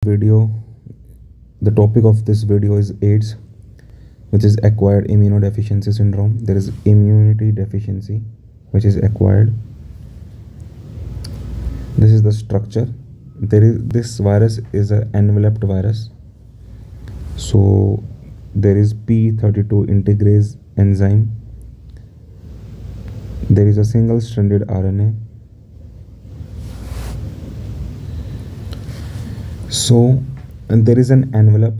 video, the topic of this video is AIDS, which is acquired immunodeficiency syndrome. There is immunity deficiency, which is acquired. This is the structure. This virus is an enveloped virus. So there is p32 integrase enzyme. There is a single-stranded RNA. So, and there is an envelope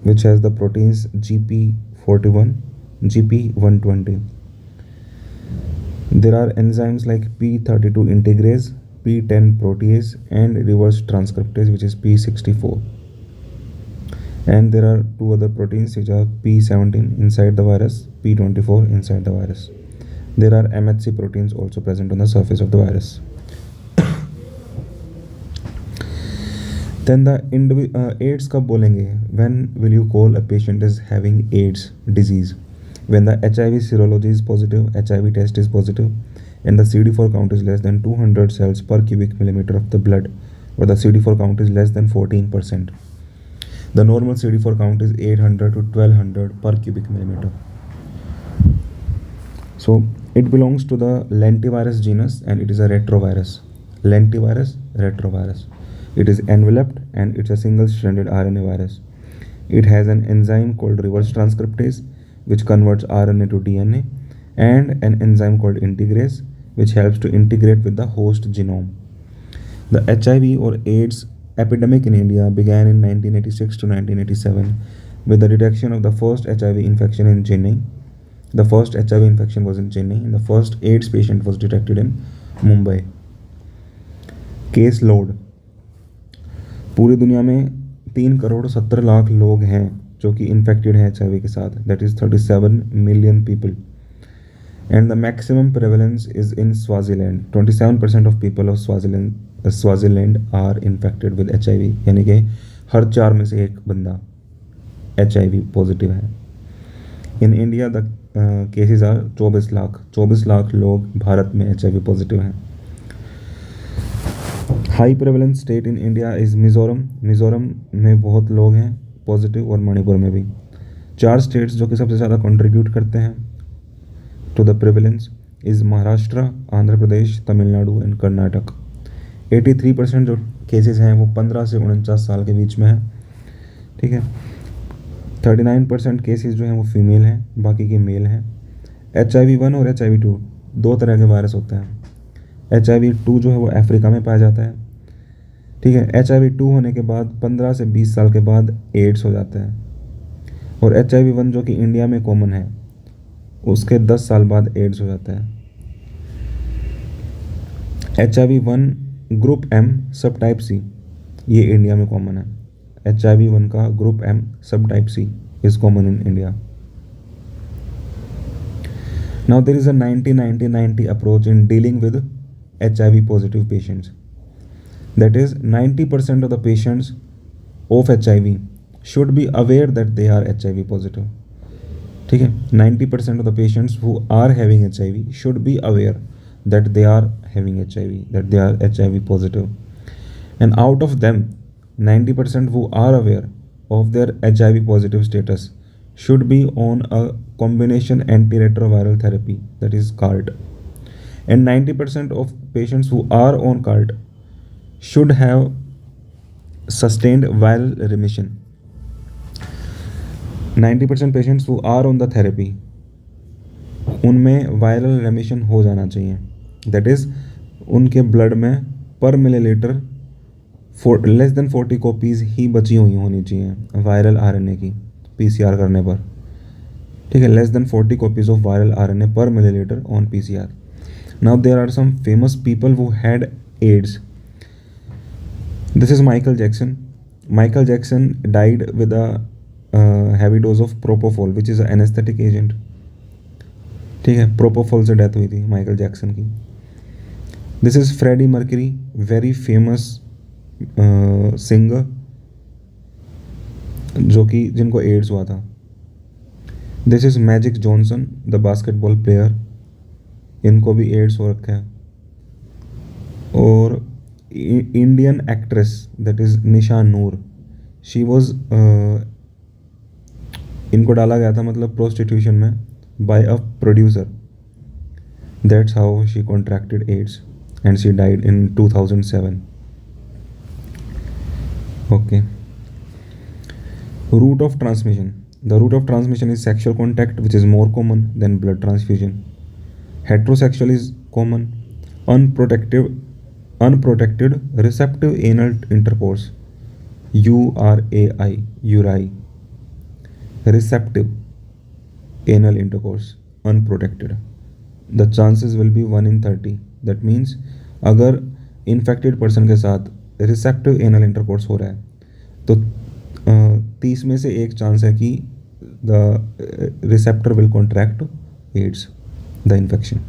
which has the proteins GP41, GP120. There are enzymes like p32 integrase, p10 protease, and reverse transcriptase, which is p64. And there are two other proteins which are p17 inside the virus, p24 inside the virus. There are MHC proteins also present on the surface of the virus. Then the AIDS कब बोलेंगे? When will you call a patient is having AIDS disease? When the HIV serology is positive, HIV test is positive, and the CD4 count is less than 200 cells per cubic millimeter of the blood, or the CD4 count is less than 14%. The normal CD4 count is 800 to 1200 per cubic millimeter. So it belongs to the lentivirus genus and it is a retrovirus. Lentivirus, retrovirus. It is enveloped and it's a single-stranded RNA virus. It has an enzyme called reverse transcriptase, which converts RNA to DNA, and an enzyme called integrase, which helps to integrate with the host genome. The HIV or AIDS epidemic in India began in 1986 to 1987 with the detection of the first HIV infection in Chennai. The first HIV infection was in Chennai and the first AIDS patient was detected in Mumbai. Case load. पूरी दुनिया में 3,70,00,000 लोग हैं जो कि infected हैं HIV के साथ. That is 37 million people. And the maximum prevalence is in Swaziland. 27% of people of Swaziland are infected with HIV. यानी कि हर 4 में से एक बंदा HIV पॉजिटिव है. In India the cases are 24 lakh. 24 lakh लोग भारत में HIV पॉजिटिव हैं. High prevalence state in India is Mizoram. Mizoram में बहुत लोग हैं पॉजिटिव, और मणिपुर में भी. 4 स्टेट्स जो कि सबसे ज़्यादा कंट्रीब्यूट करते हैं to the prevalence is Maharashtra, Andhra Pradesh, Tamil Nadu and Karnataka. 83% जो केसेस हैं वो 15 से 49 साल के बीच में हैं. ठीक है. 39% केसेस जो हैं वो फीमेल हैं, बाकी के मेल हैं. HIV-1 और HIV-2 दो तरह के वायरस होते हैं. HIV-2 जो है वो अफ्रीका में पाया जाता है. ठीक है. HIV-2 होने के बाद 15 से 20 साल के बाद एड्स हो जाता है. और HIV-1 जो कि इंडिया में कॉमन है, उसके 10 साल बाद एड्स हो जाता है. HIV-1 ग्रुप M सब टाइप C ये इंडिया में कॉमन है. HIV-1 का ग्रुप M सब type C is common in India. Now there is a 90-90-90 approach in dealing with HIV positive patients. That is 90% of the patients of HIV should be aware that they are HIV positive. ठीक है. 90% of the patients who are having HIV should be aware that they are having HIV, that they are HIV positive. And out of them, 90% who are aware of their HIV positive status should be on a combination antiretroviral therapy, that is CART. And 90% of patients who are on CART should have sustained viral remission. 90% patients who are on the therapy, उनमें viral रेमिशन हो जाना चाहिए. That is उनके blood में पर millilitre less than 40 copies ही बची हुई होनी चाहिए वायरल RNA की PCR करने पर. ठीक है. Less than 40 copies of viral RNA per millilitre on PCR. Now there are some famous people who had AIDS. This is Michael Jackson. Michael Jackson died with a heavy dose of propofol which is an anaesthetic agent. ठीक है. Propofol से death हुई थी Michael Jackson की. This is Freddie Mercury, very famous singer जो कि जिनको AIDS हुआ था. This is Magic Johnson, the basketball player. इनको भी एड्स हो रखा है. और Indian actress, that is Nisha Noor. She was इनको डाला गया था मतलब प्रोस्टिट्यूशन में by a producer. That's how she contracted AIDS and she died in 2007. Okay. Route of transmission. The route of transmission is sexual contact, which is more common than blood transfusion. Heterosexual is common. Unprotected receptive anal intercourse, URAI, URI. Receptive anal intercourse, unprotected. The chances will be 1 in 30. That means अगर infected person के साथ receptive anal intercourse हो रहा है तो 30 में से एक चांस है कि the receptor will contract AIDS, the infection.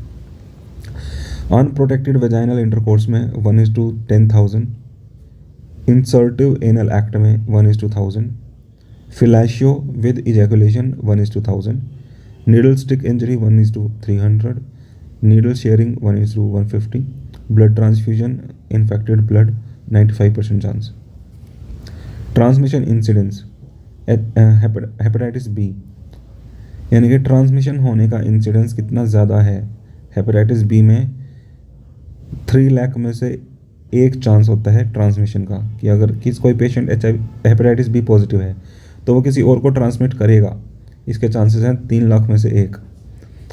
Unprotected vaginal intercourse में 1:10,000. इंसर्टिव एनल एक्ट में 1:1000. Fellatio with ejaculation 1:1000. Needle stick injury 1:300. Needle sharing 1:150. Blood transfusion infected blood 95% chance. Transmission incidence hepatitis B, यानी कि transmission होने का incidence कितना ज़्यादा है. Hepatitis B में 3 लाख में से एक चांस होता है ट्रांसमिशन का, कि अगर कोई पेशेंट हेपेटाइटिस बी पॉजिटिव है तो वो किसी और को ट्रांसमिट करेगा. इसके चांसेस हैं 3 लाख में से एक.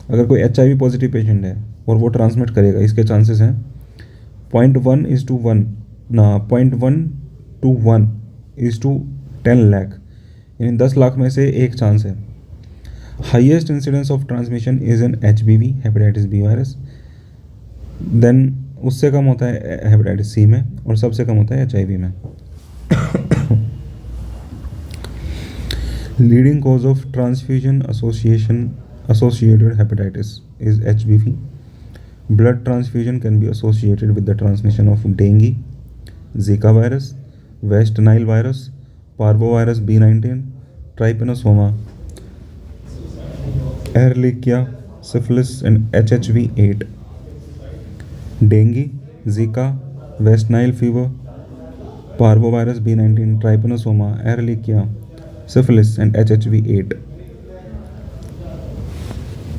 अगर कोई HIV पॉजिटिव पेशेंट है और वो ट्रांसमिट करेगा, इसके चांसेस हैं 0.1:1 ना 0.1:1:10 लाख, यानी 10 लाख में से एक चांस है. Highest incidence of transmission is in HBV, hepatitis B virus. Then उससे कम होता है हेपेटाइटिस सी में और सबसे कम होता है HIV में. Leading cause of transfusion associated hepatitis is HBV. Blood transfusion can be associated with the transmission of dengue, Zika virus, West Nile virus, parvovirus B19, trypanosoma, Ehrlichia, syphilis and HHV8. Dengue, Zika, West Nile fever, parvovirus B19, trypanosoma, Ehrlichia, syphilis and HHV8.